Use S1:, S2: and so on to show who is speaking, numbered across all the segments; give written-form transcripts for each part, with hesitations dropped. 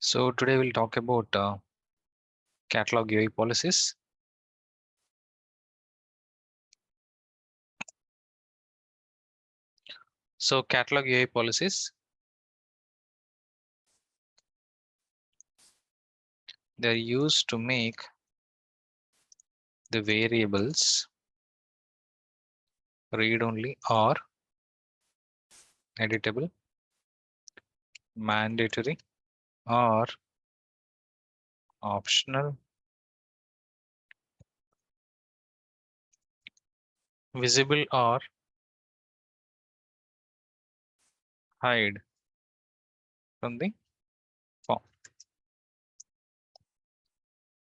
S1: So today we'll talk about catalog UI policies. So catalog UI policies, they're used to make the variables read-only or editable, mandatory or optional, visible or hide from the form.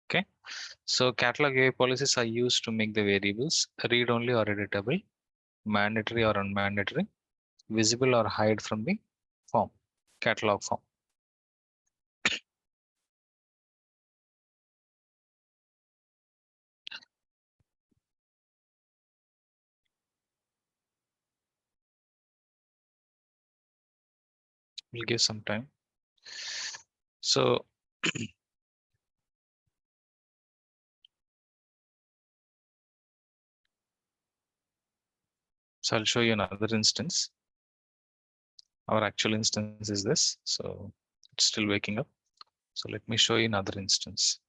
S1: Okay. So catalog UI policies are used to make the variables read-only or editable, mandatory or unmandatory, visible or hide from the form, catalog form. We'll give some time. So I'll show you another instance. Our actual instance is this, so it's still waking up. So let me show you another instance.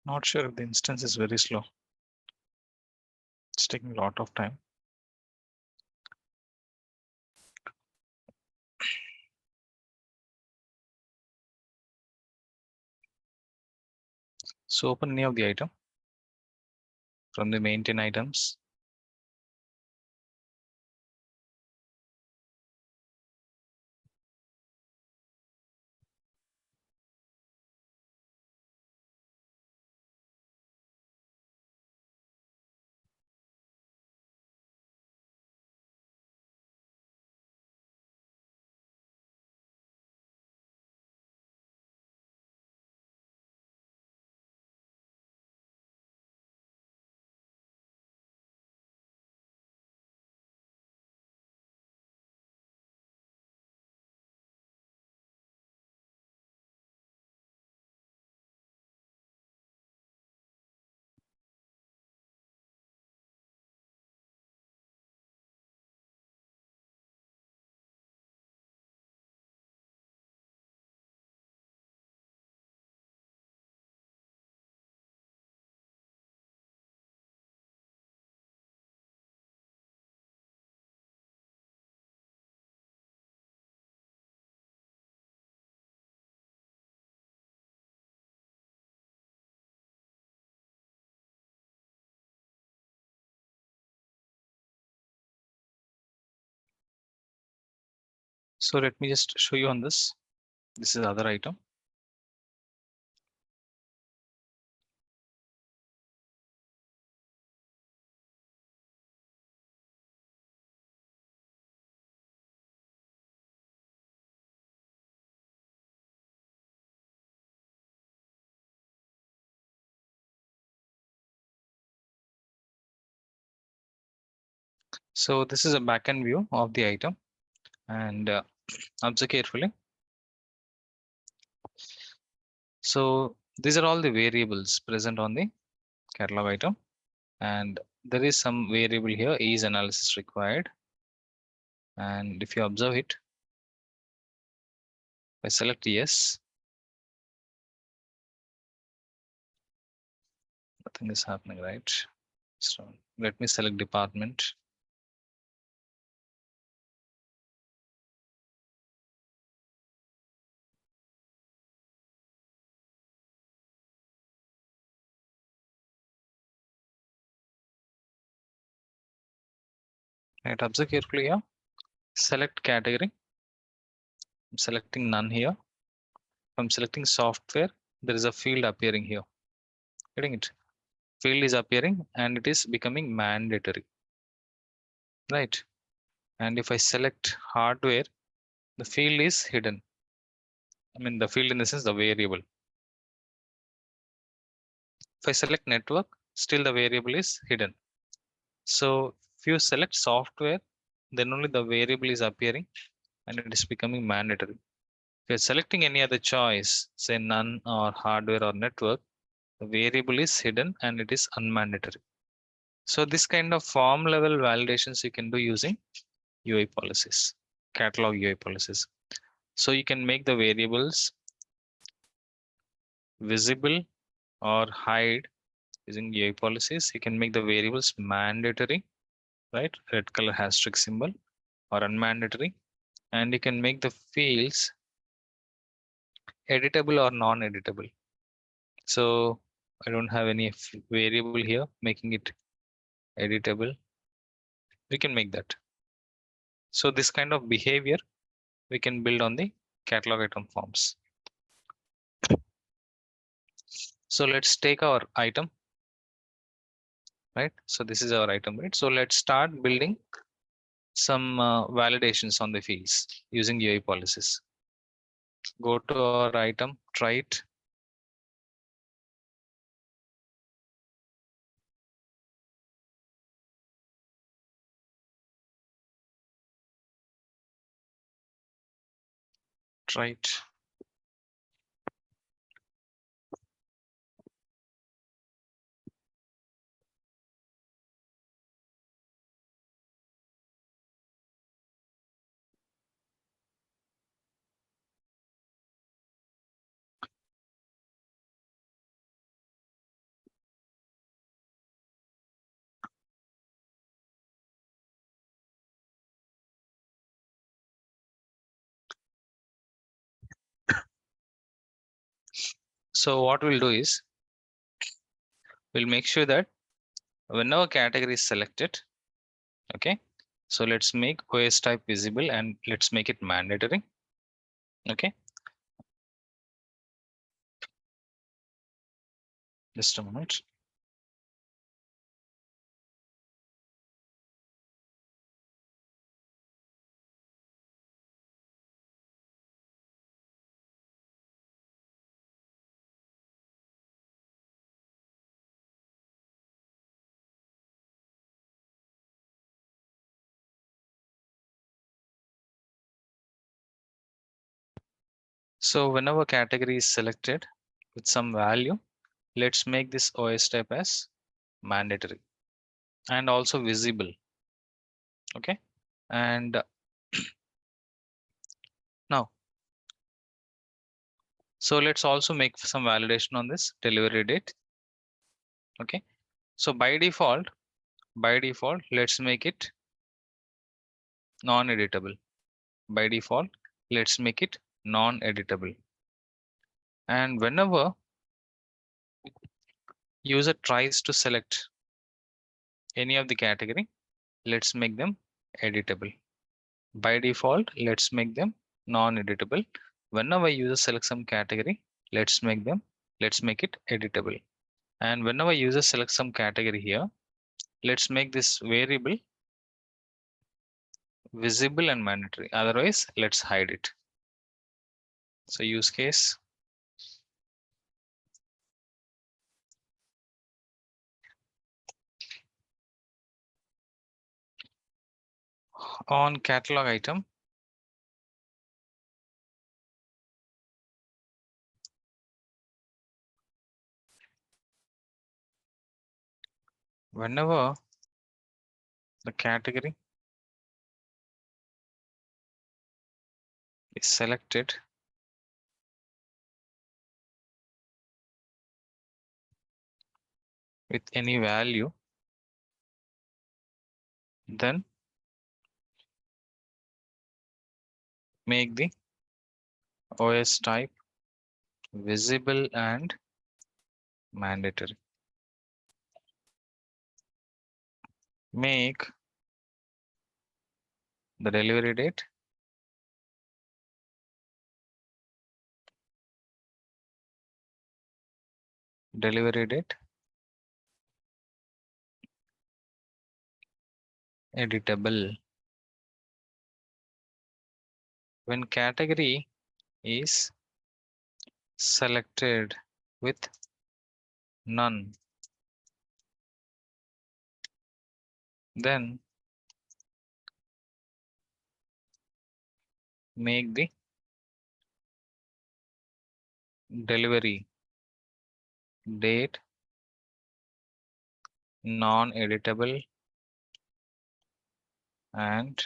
S1: Not sure if the instance is very slow. It's taking a lot of time. So open any of the item from the maintain items. So let me just show you on this. This is other item. So this is a backend view of the item, and observe carefully. So these are all the variables present on the catalog item, and there is some variable here, is analysis required. And if you observe it, I select yes, nothing is happening, right? So let me select department. Right, observe carefully here. Select category. I'm selecting none here. I'm selecting software. There is a field appearing here. Getting it? Field is appearing and it is becoming mandatory. Right. And if I select hardware, the field is hidden. I mean, the field in the sense the variable. If I select network, still the variable is hidden. So if you select software, then only the variable is appearing and it is becoming mandatory. If you're selecting any other choice, say none or hardware or network, the variable is hidden and it is unmandatory. So this kind of form level validations you can do using UI policies, catalog UI policies. So you can make the variables visible or hide using UI policies. You can make the variables mandatory, right? Red color asterisk symbol, or unmandatory. And you can make the fields editable or non-editable. So I don't have any variable here, making it editable. We can make that. So this kind of behavior we can build on the catalog item forms. So let's take our item, right? So this is our item, right? So let's start building some validations on the fields using UI policies. Go to our item, try it. Try it. So what we'll do is we'll make sure that whenever category is selected, okay, so let's make OS type visible and let's make it mandatory. Okay, just a moment. So whenever category is selected with some value, let's make this OS type as mandatory and also visible. Okay, and now, so let's also make some validation on this delivery date. Okay, so by default, let's make it non-editable. By default, let's make it non-editable. And whenever user tries to select any of the category, let's make them editable. By default, let's make them non-editable. Whenever user selects some category, let's make it editable. And whenever user selects some category here, let's make this variable visible and mandatory. Otherwise, let's hide it. So use case. On catalog item, whenever the category is selected, with any value, then make the OS type visible and mandatory. Make the delivery date editable. When category is selected with none, then make the delivery date non-editable and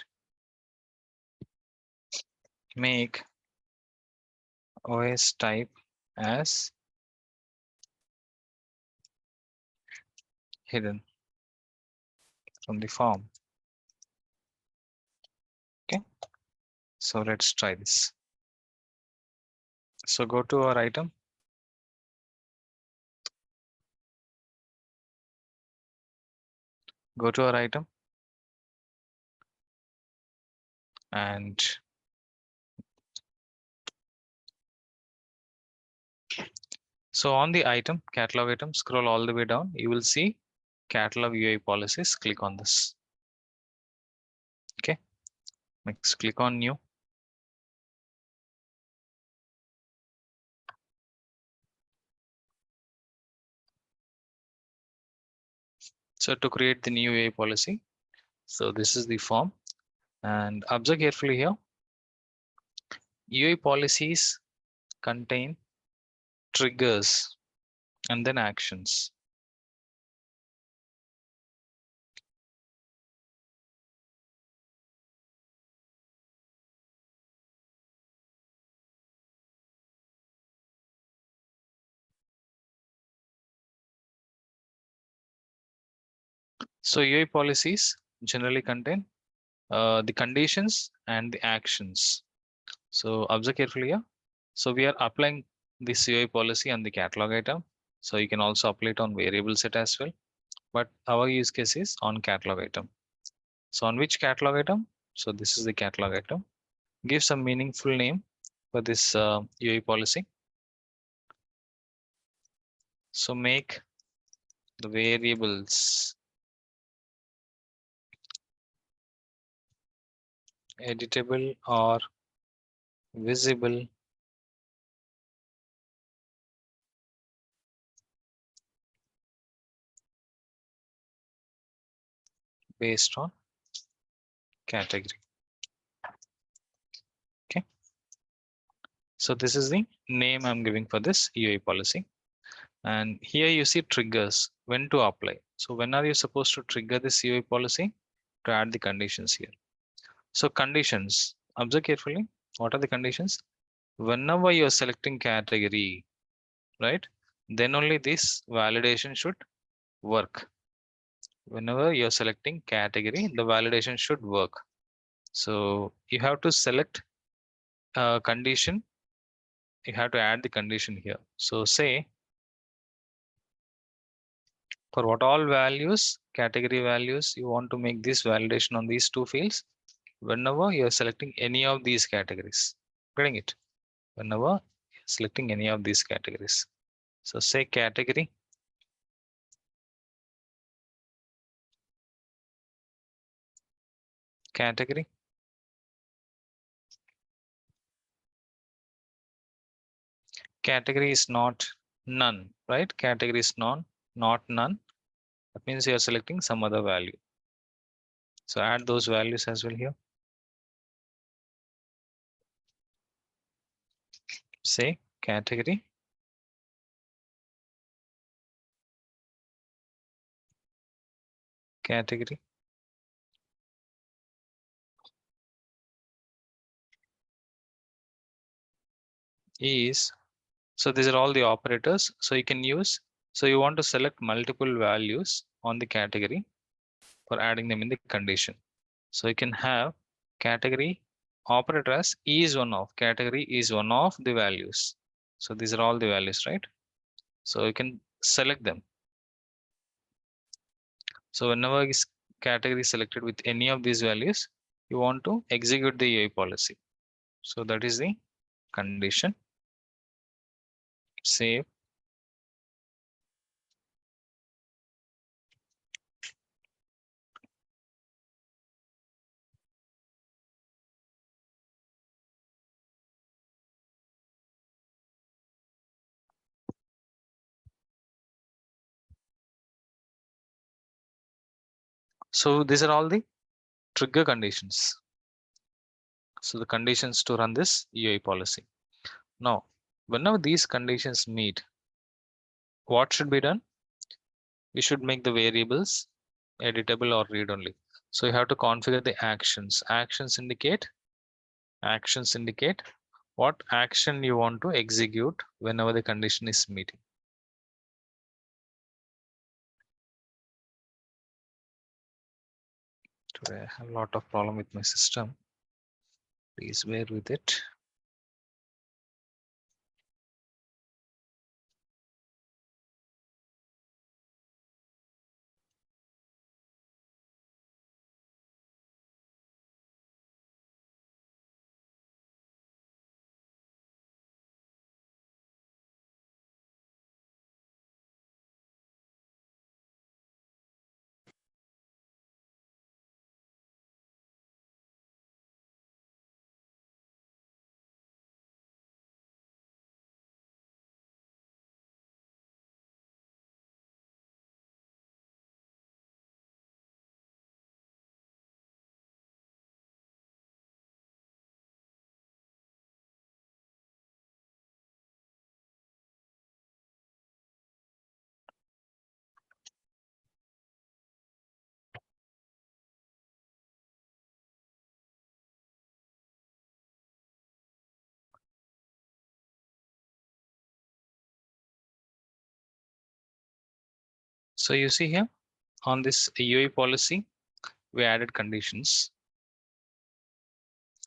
S1: make OS type as hidden from the form. Okay, so let's try this. So go to our item, and so on the item, catalog item, scroll all the way down, you will see catalog UI policies. Click on this. Okay, next click on new. So to create the new UI policy, so this is the form, and observe carefully here. UI policies contain triggers and then actions. So UI policies generally contain the conditions and the actions. So observe carefully here. So we are applying this UI policy on the catalog item. So you can also apply it on variable set as well. But our use case is on catalog item. So on which catalog item? So this is the catalog item. Give some meaningful name for this UI policy. So make the variables editable or visible based on category. Okay. So this is the name I'm giving for this UI policy. And here you see triggers, when to apply. So when are you supposed to trigger this UI policy? To add the conditions here. So conditions, observe carefully. What are the conditions? Whenever you're selecting category, right? Then only this validation should work. Whenever you're selecting category, the validation should work. So you have to select a condition. You have to add the condition here. So say for what all values, category values, you want to make this validation on these two fields, whenever you're selecting any of these categories. Getting it? Whenever you're selecting any of these categories. So say category. Category. Category is not none, right? Category is not none. That means you're selecting some other value. So add those values as well here. Say category. Category is, so these are all the operators. So you can use, so you want to select multiple values on the category for adding them in the condition. So you can have category operator as is one of, category is one of the values. So these are all the values, right? So you can select them. So whenever is category selected with any of these values, you want to execute the UI policy. So that is the condition. Save. So these are all the trigger conditions. So the conditions to run this UI policy. Now, whenever these conditions meet, what should be done? We should make the variables editable or read only. So you have to configure the actions. Actions indicate what action you want to execute whenever the condition is meeting. Today I have a lot of problem with my system. Please bear with it. So you see here on this UI policy, we added conditions.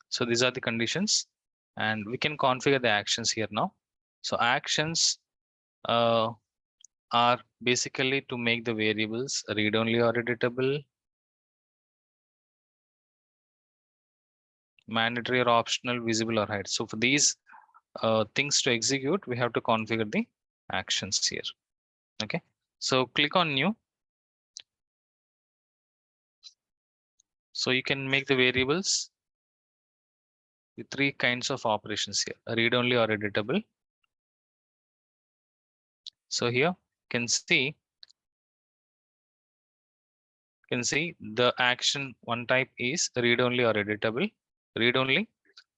S1: So these are the conditions and we can configure the actions here now. So actions are basically to make the variables read only or editable, mandatory or optional, visible or hide. So for these things to execute, we have to configure the actions here. Okay, so click on new. So you can make the variables with three kinds of operations here: read only or editable. So here you can see the action one type is read only or editable. Read only,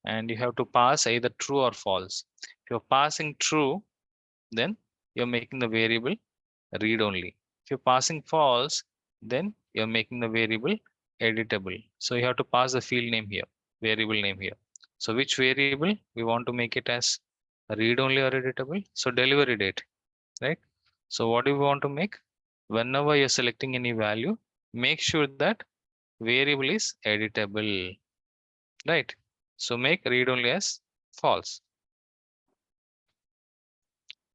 S1: and you have to pass either true or false. If you're passing true, then you're making the variable read only. If you're passing false, then you're making the variable editable. So you have to pass the field name here, variable name here. So which variable we want to make it as read only or editable? So delivery date, right? So what do we want to make? Whenever you're selecting any value, make sure that variable is editable, right? So make read only as false.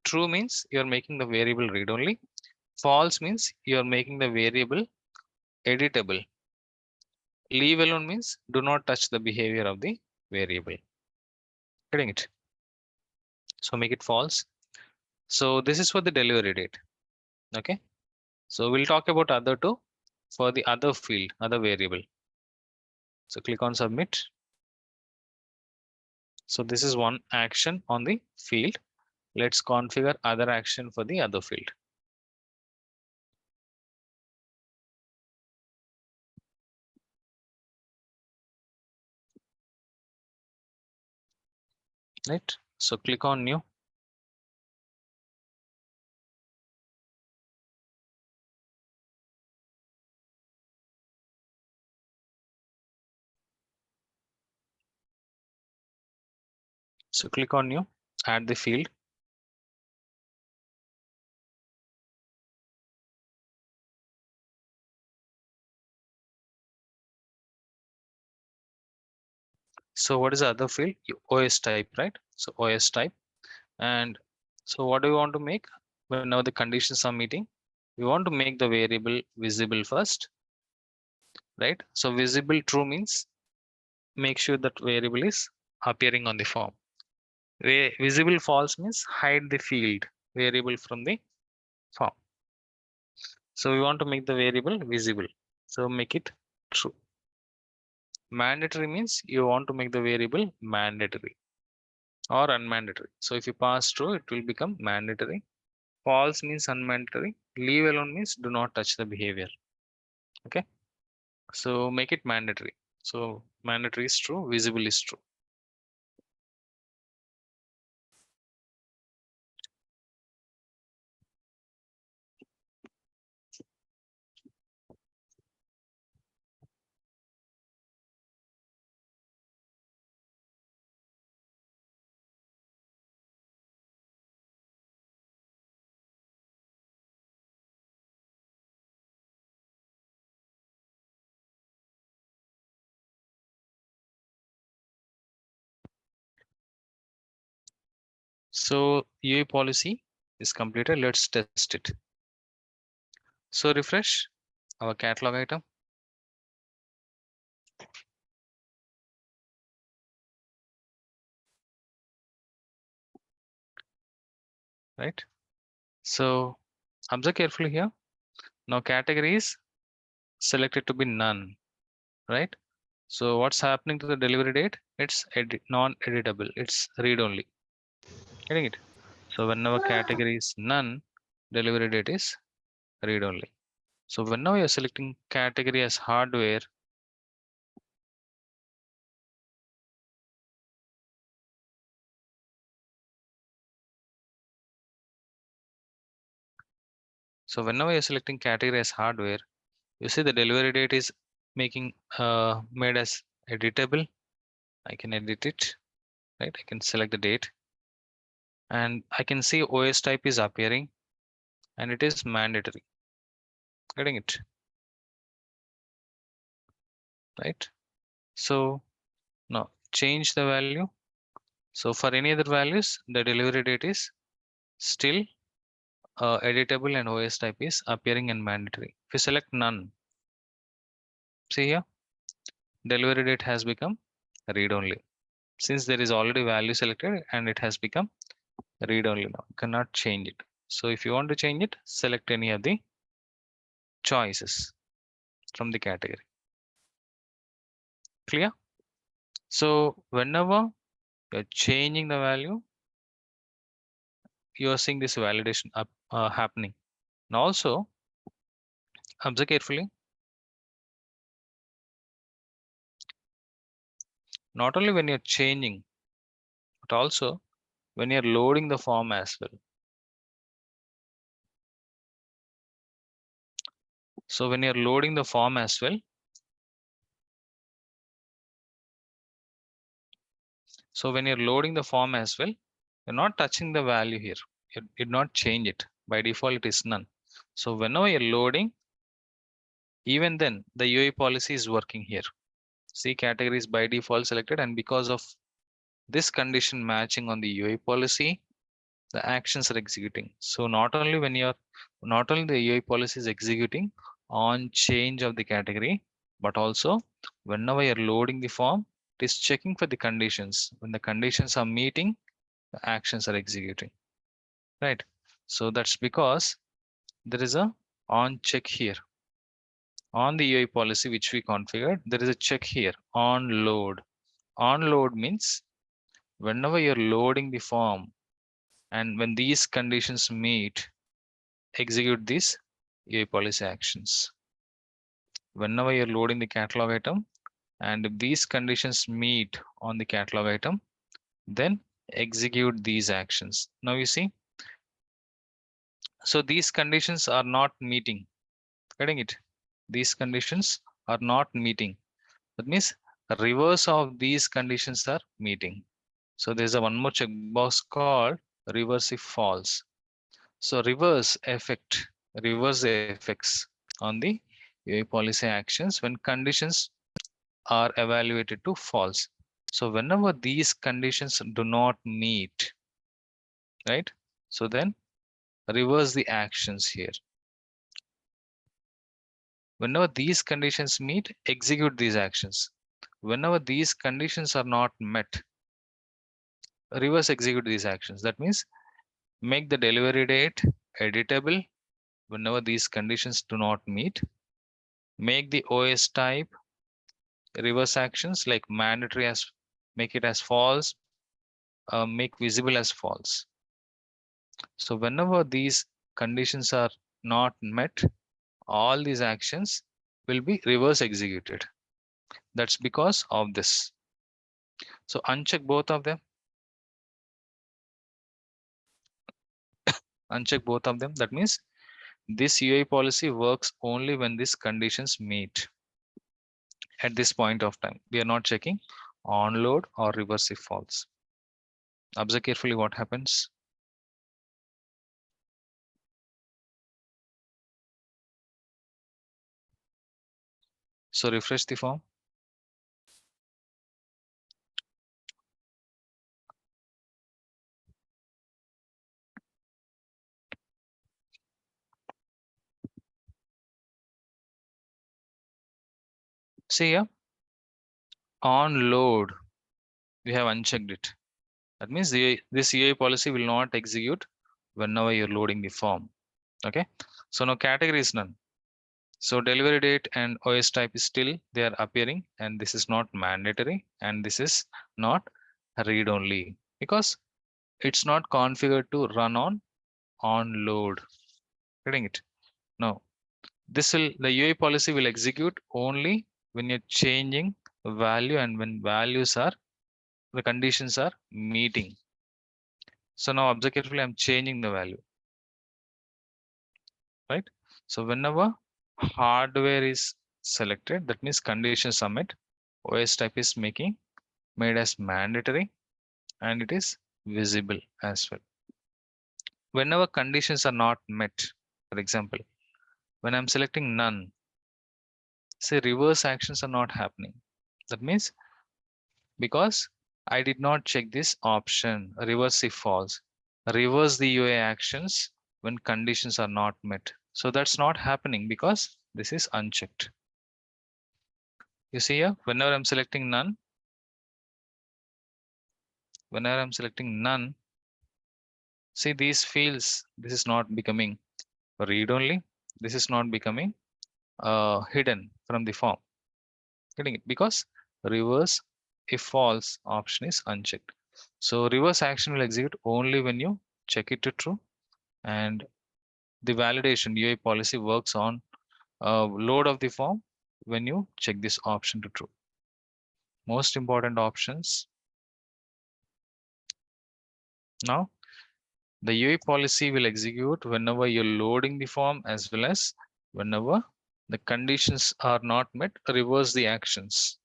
S1: True means you're making the variable read only. False means you're making the variable editable. Leave alone means do not touch the behavior of the variable. Getting it? So make it false. So this is for the delivery date. Okay. So we'll talk about other two for the other field, other variable. So click on submit. So this is one action on the field. Let's configure other action for the other field. Right. So click on new. So click on new, add the field. So what is the other field? OS type, right? So OS type. And so what do we want to make? Whenever the conditions are meeting, we want to make the variable visible first, right? So visible true means make sure that variable is appearing on the form. Visible false means hide the field variable from the form. So we want to make the variable visible. So make it true. Mandatory means you want to make the variable mandatory or unmandatory. So if you pass true, it will become mandatory. False means unmandatory. Leave alone means do not touch the behavior. Okay. So make it mandatory. So mandatory is true, visible is true. So UI policy is completed. Let's test it. So refresh our catalog item. Right. So observe carefully here. Now category is selected to be none, right? So what's happening to the delivery date? It's non-editable. It's read only. Getting it? So whenever category is none, delivery date is read only. So whenever you're selecting category as hardware, so whenever you're selecting category as hardware, you see the delivery date is making made as editable. I can edit it, right? I can select the date and I can see OS type is appearing and it is mandatory. Getting it? Right? So now change the value. So for any other values, the delivery date is still editable and OS type is appearing in mandatory. If you select none, see here, delivery date has become read only. Since there is already value selected and it has become read only now, you cannot change it. So if you want to change it, select any of the choices from the category. Clear? So whenever you're changing the value, you're seeing this validation happening. And also, observe carefully, not only when you're changing, but also when you're loading the form as well. So when you're loading the form as well, you're not touching the value here. You did not change it. By default, it is none. So whenever you're loading, even then the UI policy is working here. See, category is by default selected, and because of this condition matching on the UI policy, the actions are executing. So not only the UI policy is executing on change of the category, but also whenever you're loading the form, it is checking for the conditions. When the conditions are meeting, the actions are executing, right? So that's because there is a on check here. On the UI policy which we configured, there is a check here on load. On load means whenever you're loading the form and when these conditions meet, execute these UI policy actions. Whenever you're loading the catalog item and if these conditions meet on the catalog item, then execute these actions. Now you see, so these conditions are not meeting. Getting it? These conditions are not meeting. That means reverse of these conditions are meeting. So there's a one more checkbox called reverse if false. So reverse the effects on the UI policy actions when conditions are evaluated to false. So whenever these conditions do not meet, right? So then reverse the actions here. Whenever these conditions meet, execute these actions. Whenever these conditions are not met, reverse execute these actions. That means make the delivery date editable whenever these conditions do not meet. Make the OS type reverse actions like mandatory as make it as false, make visible as false. So whenever these conditions are not met, all these actions will be reverse executed. That's because of this. So uncheck both of them. Uncheck both of them. That means this UI policy works only when these conditions meet. At this point of time, we are not checking on load or reverse if false. Observe carefully what happens. So refresh the form. See here, on load, we have unchecked it. That means this UI policy will not execute whenever you're loading the form. Okay. So now category is none. So delivery date and OS type is still they are appearing, and this is not mandatory and this is not read only because it's not configured to run on load. Getting it? No. The UI policy will execute only when you're changing value and when the conditions are meeting. So now observe carefully, I'm changing the value, right? So whenever hardware is selected, that means conditions are met, OS type is made as mandatory and it is visible as well. Whenever conditions are not met, for example, when I'm selecting none, say reverse actions are not happening. That means because I did not check this option, reverse if false, reverse the UI actions when conditions are not met. So that's not happening because this is unchecked. You see here, whenever I'm selecting none, see these fields, this is not becoming read only, this is not becoming hidden from the form. Getting it? Because reverse if false option is unchecked. So reverse action will execute only when you check it to true, and the validation UI policy works on load of the form when you check this option to true. Most important options. Now the UI policy will execute whenever you're loading the form as well as whenever the conditions are not met, reverse the actions.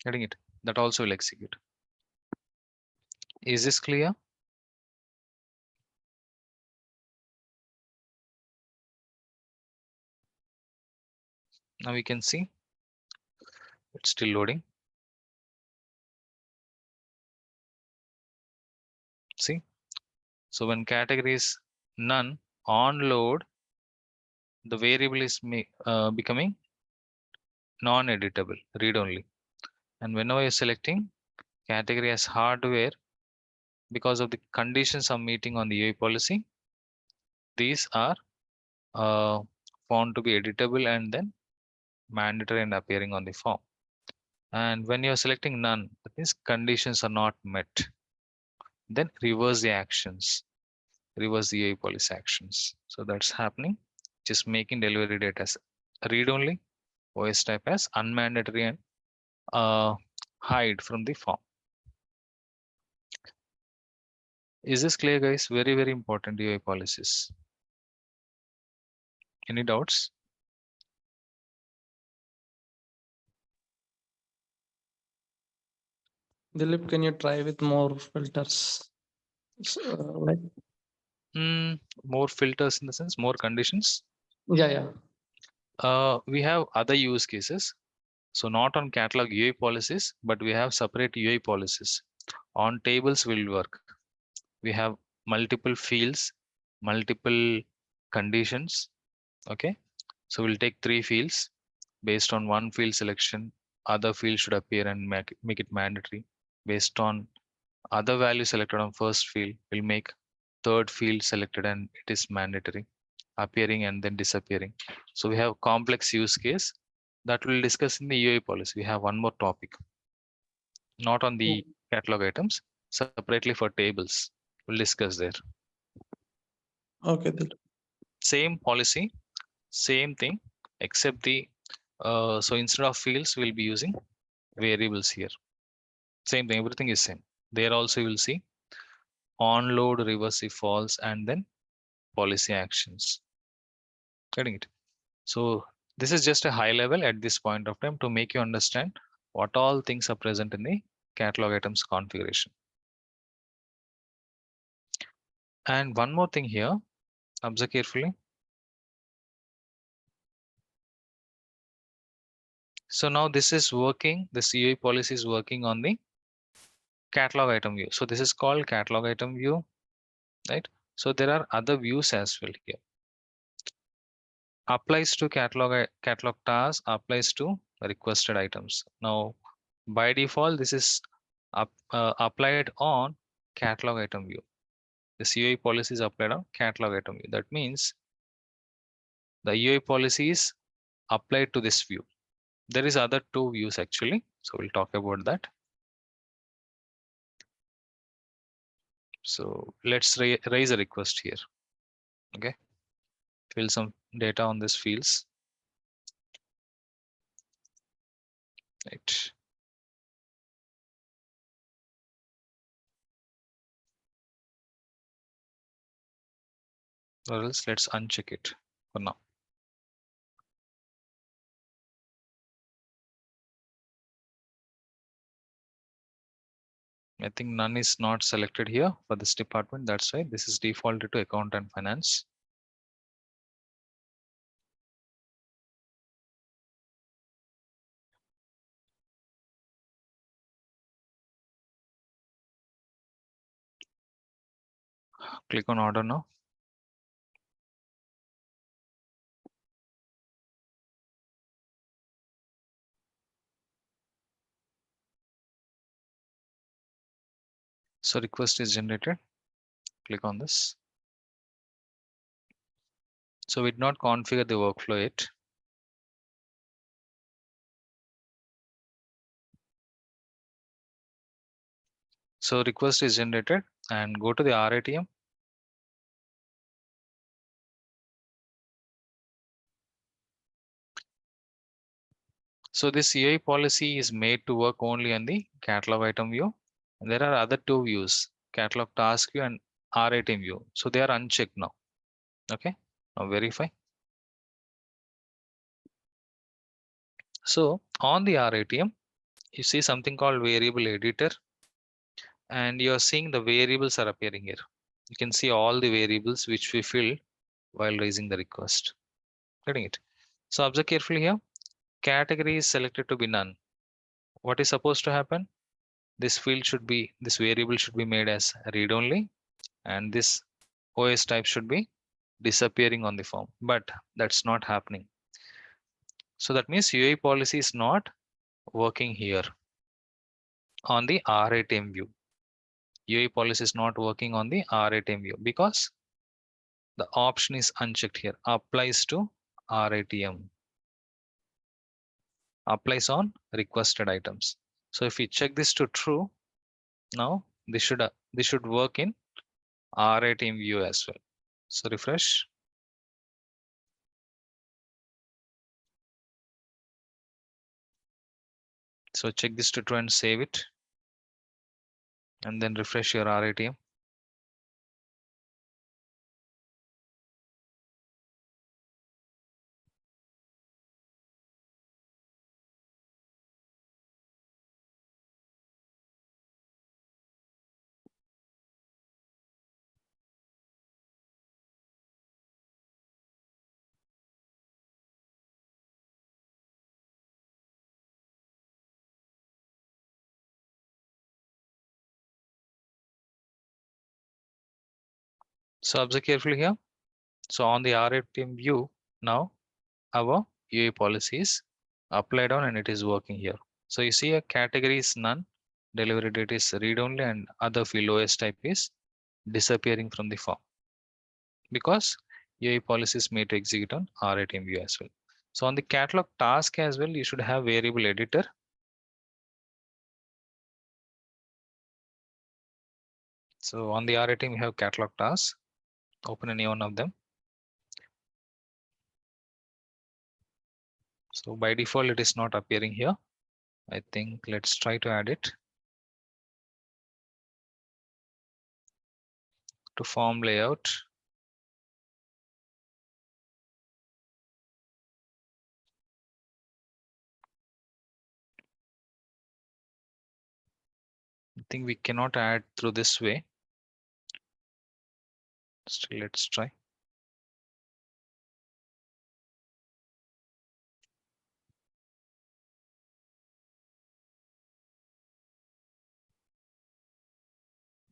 S1: Getting it? That also will execute. Is this clear? Now we can see it's still loading. See, so when category is none on load, the variable is becoming non-editable, read-only. And whenever you're selecting category as hardware, because of the conditions I'm meeting on the UI policy, these are found to be editable and then mandatory and appearing on the form. And when you're selecting none, that means conditions are not met. Then reverse the actions, reverse the UI policy actions. So that's happening. Just making delivery date as read only, OS type as unmandatory, and hide from the form. Is this clear, guys? Very, very important UI policies. Any doubts?
S2: Dilip, can you try with more filters? Like,
S1: More filters in the sense, more conditions.
S2: yeah.
S1: We have other use cases. So not on catalog UI policies, but we have separate UI policies. On tables will work. We have multiple fields, multiple conditions. Okay. So we'll take 3 fields. Based on one field selection, other field should appear and make it mandatory. Based on other value selected on first field, we'll make third field selected and it is mandatory, appearing and then disappearing. So we have complex use case that we'll discuss in the UI policy. We have one more topic, not on the catalog items, separately for tables. We'll discuss there.
S2: Okay, Dilip.
S1: Same policy, same thing, except the so instead of fields, we'll be using variables here. Same thing, everything is same. There also you will see on load, reverse if false, and then policy actions. Getting it? So this is just a high level at this point of time to make you understand what all things are present in the catalog items configuration. And one more thing here, observe carefully. So now this is working, this UI policy is working on the catalog item view. So this is called catalog item view, right? So there are other views as well here. Applies to catalog task, applies to requested items. Now by default, this is applied on catalog item view. The UI policy is applied on catalog item view. That means the UI policy is applied to this view. There is other 2 views actually. So we'll talk about that. So let's raise a request here. Okay. Fill some data on this fields. Right. Or else let's uncheck it for now. I think none is not selected here for this department. That's why this is defaulted to account and finance. Click on order now. So request is generated. Click on this. So we did not configure the workflow yet. So request is generated and go to the RATM. So this UI policy is made to work only on the catalog item view. And there are other 2 views, catalog task view and RATM view. So they are unchecked now. Okay, now verify. So on the RATM, you see something called variable editor, and you're seeing the variables are appearing here. You can see all the variables which we filled while raising the request. Getting it? So observe carefully here. Category is selected to be none. What is supposed to happen? This variable should be made as read only, and this OS type should be disappearing on the form, but that's not happening. So that means UAE policy is not working here on the RATM view. UAE policy is not working on the RATM view because the option is unchecked here. Applies to RATM. Applies on requested items. So if we check this to true, now this should work in RATM view as well. So refresh. So check this to true and save it. And then refresh your RATM. So observe carefully here. So on the RATM view, now our UAE policy is applied on and it is working here. So you see a category is none, delivery date is read only, and other field OS type is disappearing from the form because UAE policy is made to execute on RATM view as well. So on the catalog task as well, you should have variable editor. So on the RATM, we have catalog tasks. Open any one of them. So by default, it is not appearing here. I think let's try to add it to form layout. I think we cannot add through this way. Still, let's try.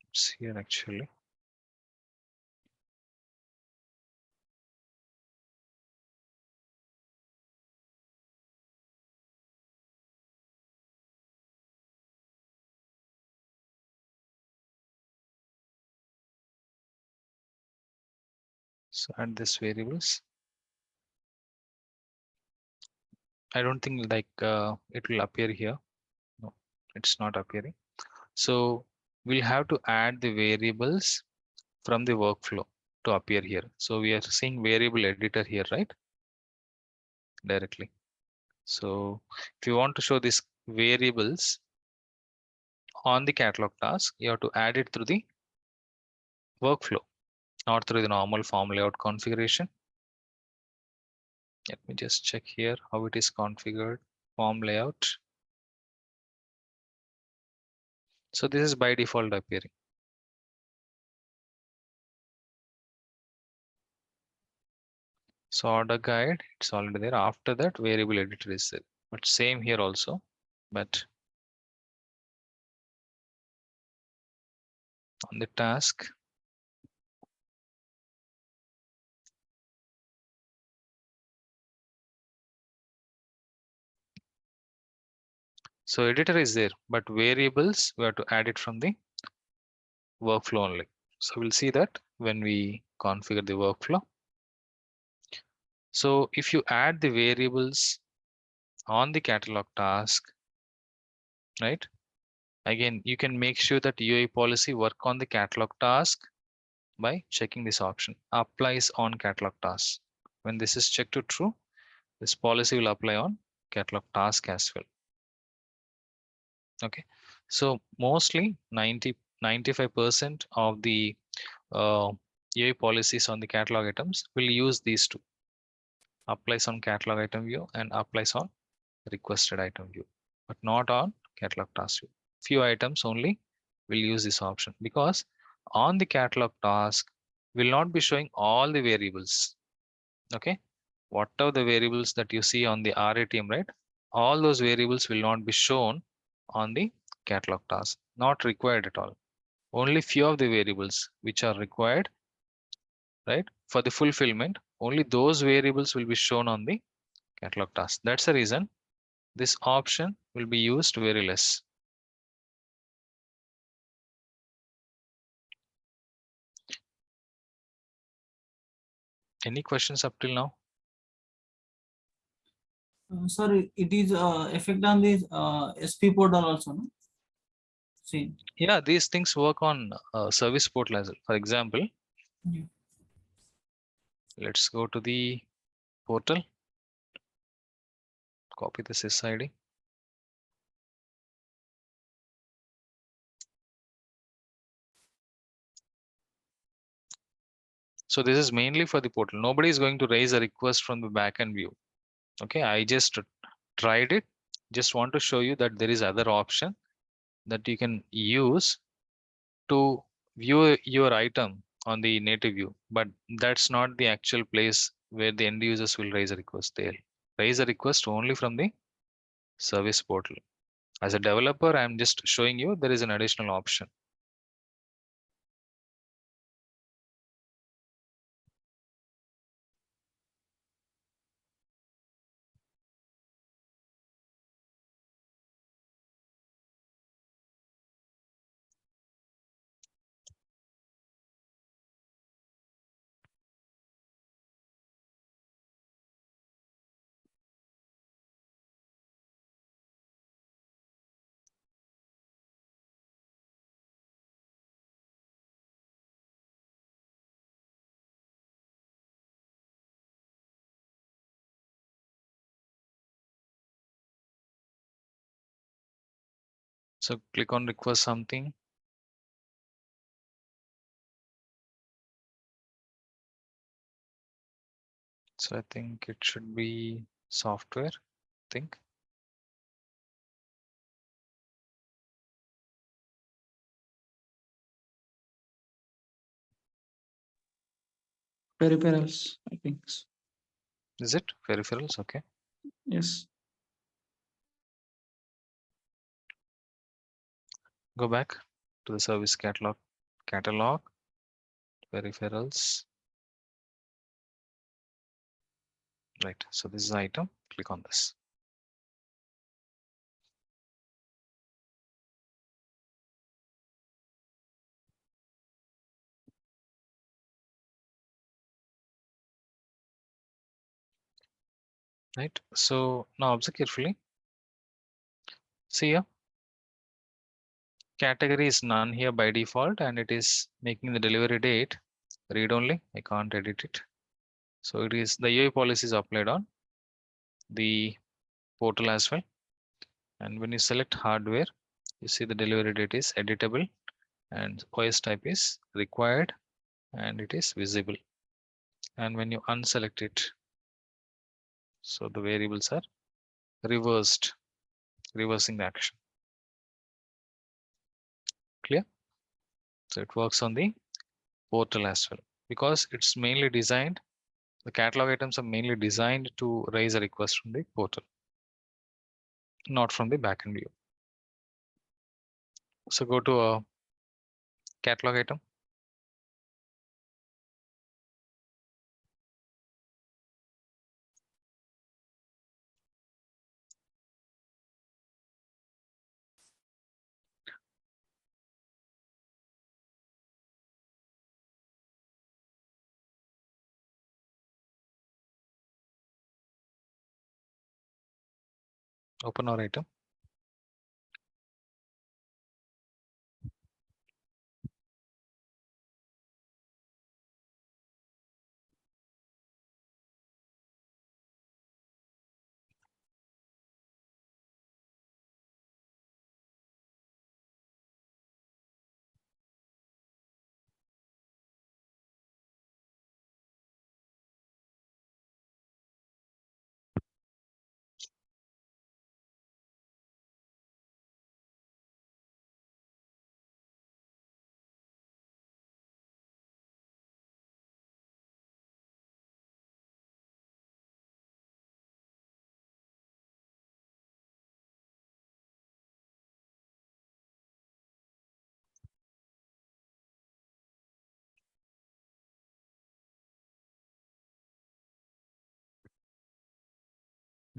S1: It's here actually. So add this variables. I don't think like it will appear here. No, it's not appearing. So we'll have to add the variables from the workflow to appear here. So we are seeing variable editor here, right? Directly. So if you want to show these variables on the catalog task, you have to add it through the workflow, not through the normal form layout configuration. Let me just check here how it is configured. Form layout. So this is by default appearing. So order guide, it's already there. After that, variable editor is there. But same here also. But on the task, so editor is there, but variables we have to add it from the workflow only. So we'll see that when we configure the workflow. So if you add the variables on the catalog task, right? Again, you can make sure that UAE policy work on the catalog task by checking this option, applies on catalog task. When this is checked to true, this policy will apply on catalog task as well. Okay, so mostly 95% of the UAE policies on the catalog items will use these two, applies on catalog item view and applies on requested item view, but not on catalog task view. Few items only will use this option because on the catalog task will not be showing all the variables. Okay, whatever the variables that you see on the RATM, right? All those variables will not be shown on the catalog task, not required at all. Only few of the variables which are required, right? For the fulfillment, only those variables will be shown on the catalog task. That's the reason this option will be used very less. Any questions up till now?
S3: Sir, it is effect on this SP portal also, no? See.
S1: Yeah, these things work on service portal as well. For example,
S3: Yeah.
S1: let's go to the portal, copy the SysID. So this is mainly for the portal. Nobody is going to raise a request from the backend view. Okay, I just tried it. Just want to show you that there is other option that you can use to view your item on the native view, but that's not the actual place where the end users will raise a request. They'll raise a request only from the service portal. As a developer, I'm just showing you there is an additional option. So click on request something. So I think it should be software, I think.
S2: Peripherals, I think.
S1: Is it peripherals? Okay.
S2: Yes.
S1: Go back to the service catalog, peripherals. Right. So this is item. Click on this. Right. So now observe carefully. See here. Category is none here by default, and it is making the delivery date read only. I can't edit it. So it is the UI policy is applied on the portal as well. And when you select hardware, you see the delivery date is editable and OS type is required and it is visible. And when you unselect it, so the variables are reversing the action. Clear? So it works on the portal as well because it's mainly designed, the catalog items are mainly designed to raise a request from the portal, not from the backend view. So go to a catalog item. Open our item.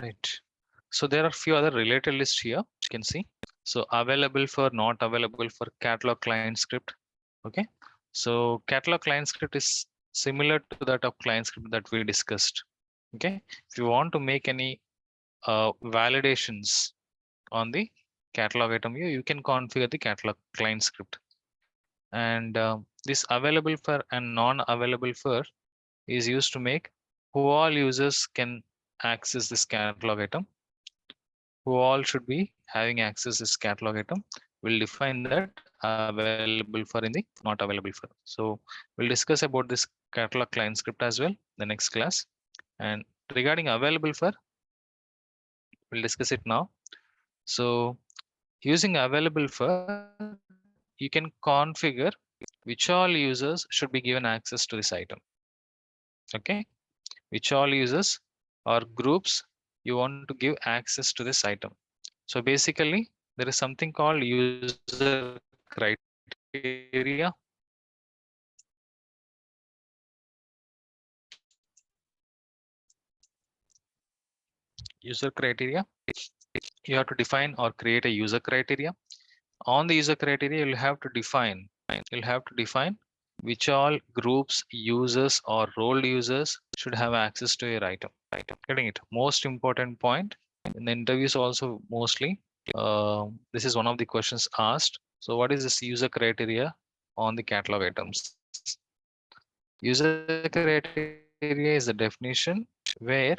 S1: Right. So there are few other related lists here. You can see. So available for, not available for catalog client script. Okay. So catalog client script is similar to that of client script that we discussed. Okay. If you want to make any validations on the catalog item view, you can configure the catalog client script. And this available for and non-available for is used to make who all users can access this catalog item, who all should be having access this catalog item. We'll define that available for in the not available for. So we'll discuss about this catalog client script as well the next class. And regarding available for, we'll discuss it now. So using available for, you can configure which all users should be given access to this item. Okay, which all users or groups you want to give access to this item. So basically, there is something called user criteria. User criteria. You have to define or create a user criteria. On the user criteria, you'll have to define. Which all groups, users, or role users should have access to your item. Getting it? Most important point in the interviews also mostly. This is one of the questions asked. So what is this user criteria on the catalog items? User criteria is the definition where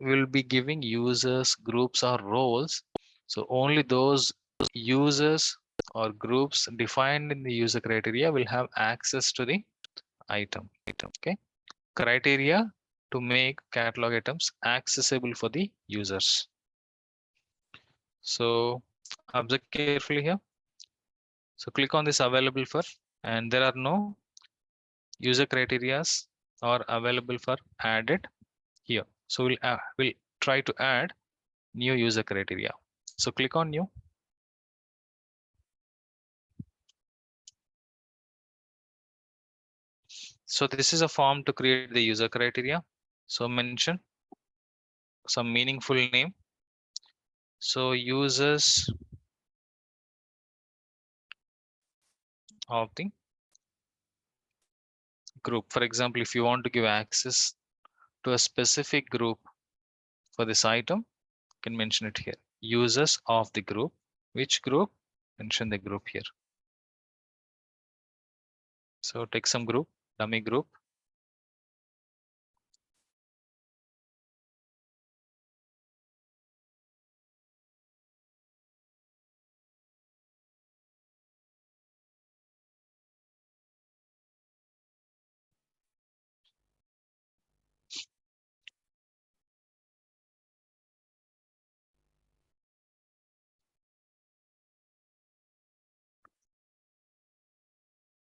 S1: we'll be giving users, groups, or roles. So only those users or groups defined in the user criteria will have access to the item. Okay. Criteria to make catalog items accessible for the users. So observe carefully here. So click on this available for, and there are no user criterias or available for added here. So we'll try to add new user criteria. So click on new. So this is a form to create the user criteria. So mention some meaningful name. So users of the group. For example, if you want to give access to a specific group for this item, you can mention it here. Users of the group. Which group? Mention the group here. So take some group, dummy group.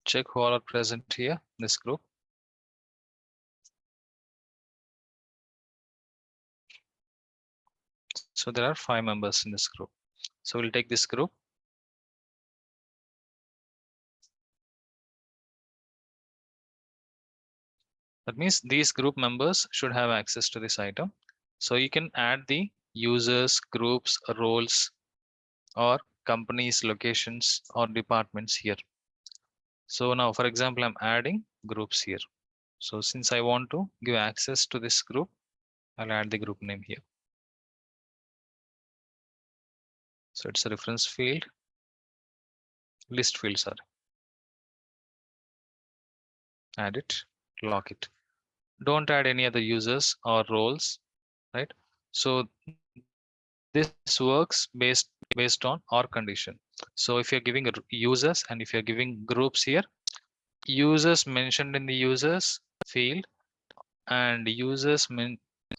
S1: Check who all are present here, this group. So there are 5 members in this group. So we'll take this group. That means these group members should have access to this item. So you can add the users, groups, roles, or companies, locations, or departments here. So now, for example, I'm adding groups here. So since I want to give access to this group, I'll add the group name here. So it's a reference field, list field, sorry. Add it, lock it. Don't add any other users or roles, right? So this works based on or condition. So if you're giving users and if you're giving groups here, users mentioned in the users field and users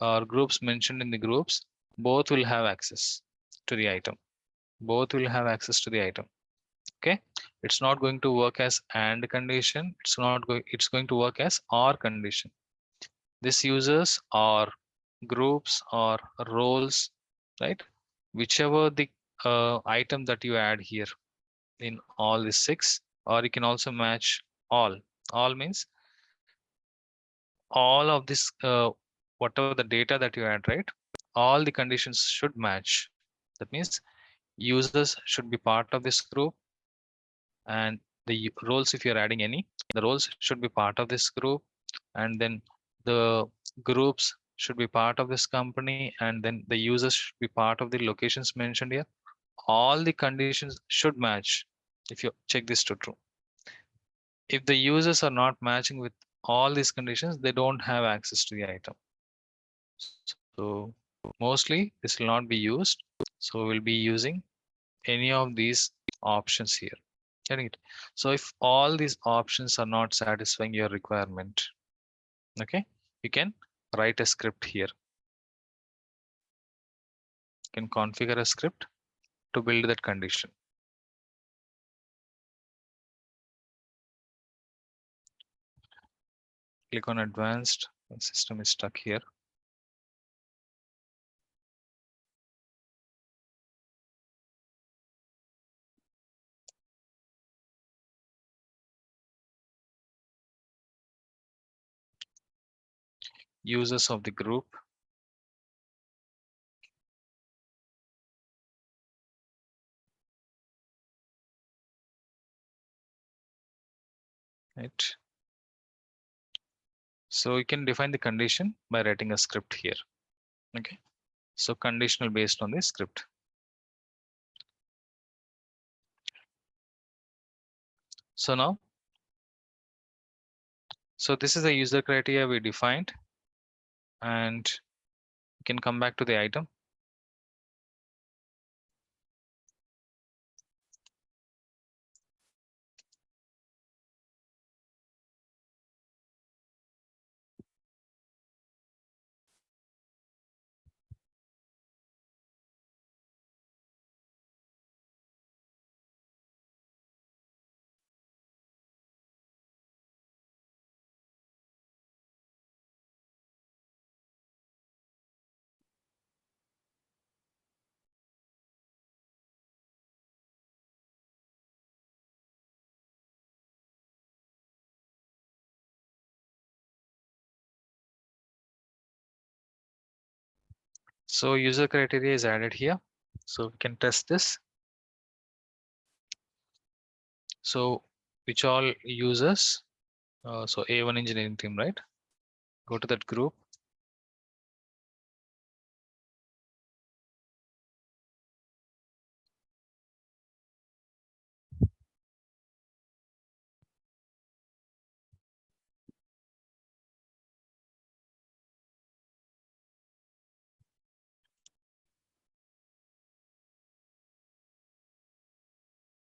S1: or groups mentioned in the groups, both will have access to the item. Both will have access to the item. Okay, it's not going to work as and condition. It's going to work as or condition. This users or groups or roles, right? Whichever the item that you add here in all the 6, or you can also match all. All means all of this, whatever the data that you add, right? all the conditions should match. That means users should be part of this group, and the roles, if you're adding any, the roles should be part of this group, and then the groups should be part of this company, and then the users should be part of the locations mentioned here. All the conditions should match if you check this to true. If the users are not matching with all these conditions, they don't have access to the item. So mostly this will not be used. So we'll be using any of these options here. Getting it? So if all these options are not satisfying your requirement, okay, you can write a script here. You can configure a script to build that condition. Click on advanced. The system is stuck here. Users of the group. Right. So you can define the condition by writing a script here. Okay. So conditional based on the script. So now, so this is the user criteria we defined, and you can come back to the item. So user criteria is added here. So we can test this. So which all users? So A1 engineering team, right? Go to that group.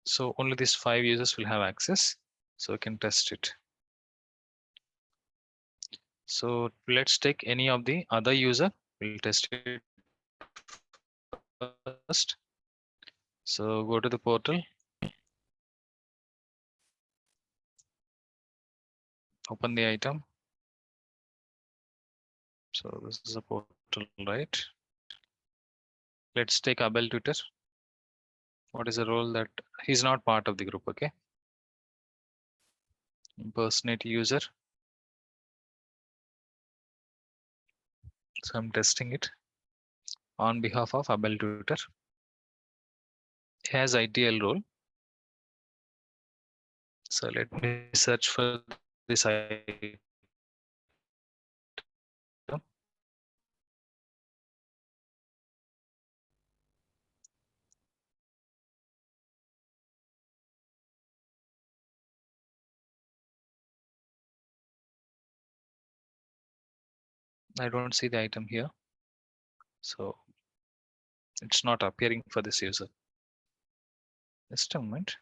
S1: So only these 5 users will have access. So we can test it. So let's take any of the other user. We'll test it first. So go to the portal. Open the item. So this is a portal, right? Let's take Abel Twitter. What is the role that he's not part of the group? Okay. Impersonate user. So I'm testing it on behalf of Abel Twitter. He has ITL role. So let me search for this item. I don't see the item here. So it's not appearing for this user. Just a moment.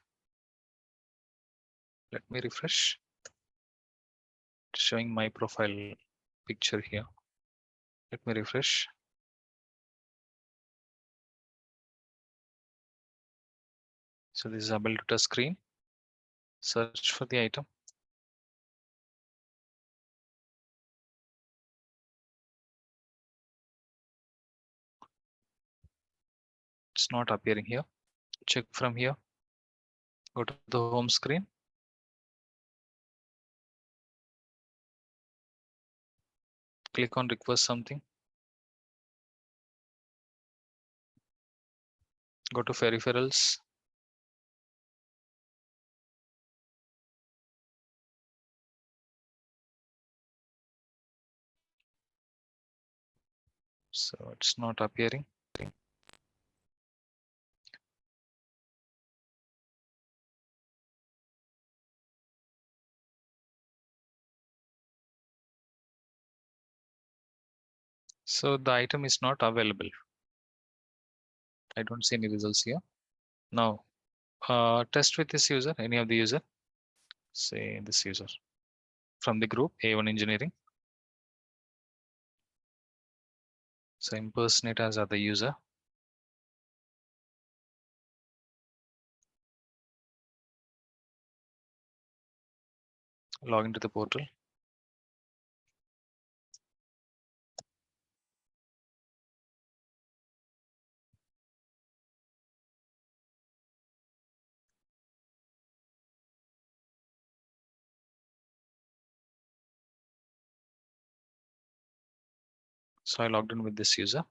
S1: Let me refresh. It's showing my profile picture here. Let me refresh. So this is Abel Twitter screen. Search for the item. It's not appearing here. Check from here. Go to the home screen. Click on request something. Go to peripherals. So it's not appearing. So the item is not available. I don't see any results here. Now, test with this user, any of the user, say this user from the group A1 engineering. So impersonate as other user. Log into the portal. So I logged in with this user.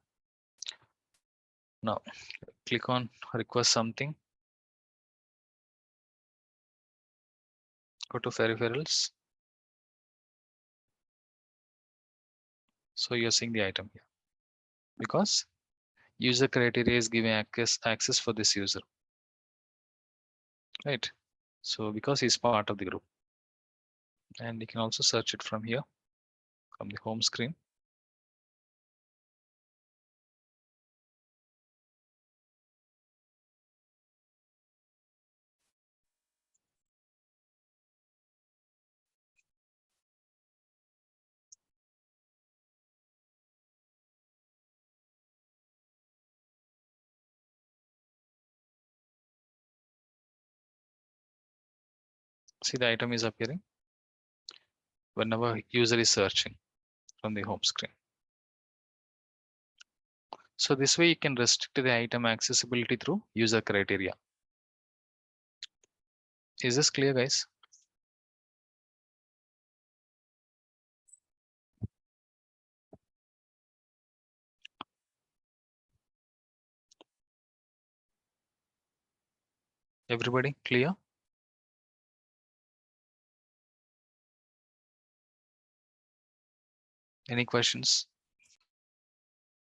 S1: Now click on request something. Go to peripherals. So you're seeing the item here because user criteria is giving access for this user, right? So because he's part of the group, and you can also search it from here, from the home screen. See, the item is appearing whenever user is searching from the home screen. So this way you can restrict the item accessibility through user criteria. Is this clear, guys? Everybody clear? Any questions?